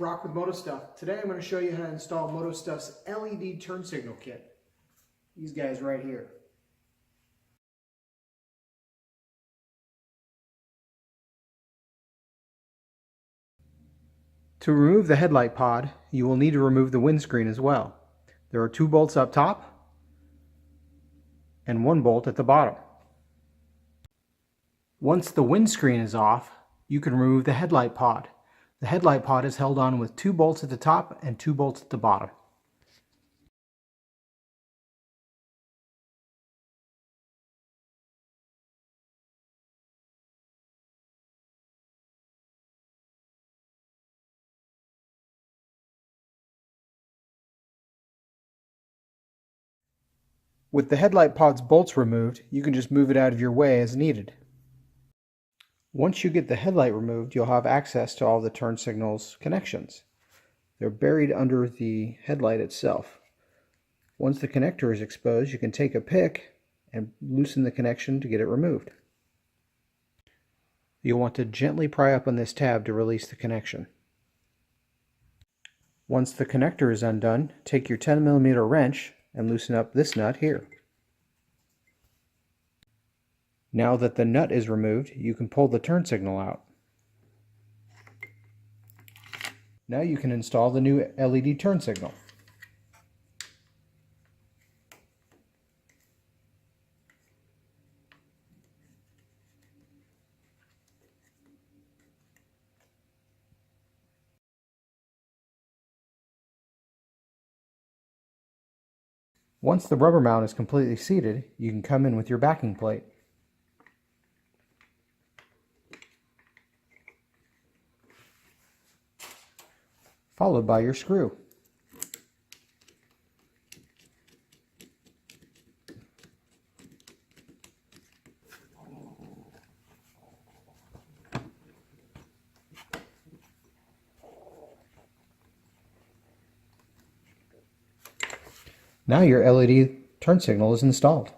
Brock with Motostuff. Today I'm going to show you how to install Motostuff's LED turn signal kit. These guys right here. To remove the headlight pod, you will need to remove the windscreen as well. There are 2 bolts up top and 1 bolt at the bottom. Once the windscreen is off, you can remove the headlight pod. The headlight pod is held on with 2 bolts at the top and 2 bolts at the bottom. With the headlight pod's bolts removed, you can just move it out of your way as needed. Once you get the headlight removed, you'll have access to all the turn signal's connections. They're buried under the headlight itself. Once the connector is exposed, you can take a pick and loosen the connection to get it removed. You'll want to gently pry up on this tab to release the connection. Once the connector is undone, take your 10mm wrench and loosen up this nut here. Now that the nut is removed, you can pull the turn signal out. Now you can install the new LED turn signal. Once the rubber mount is completely seated, you can come in with your backing plate. Followed by your screw. Now your LED turn signal is installed.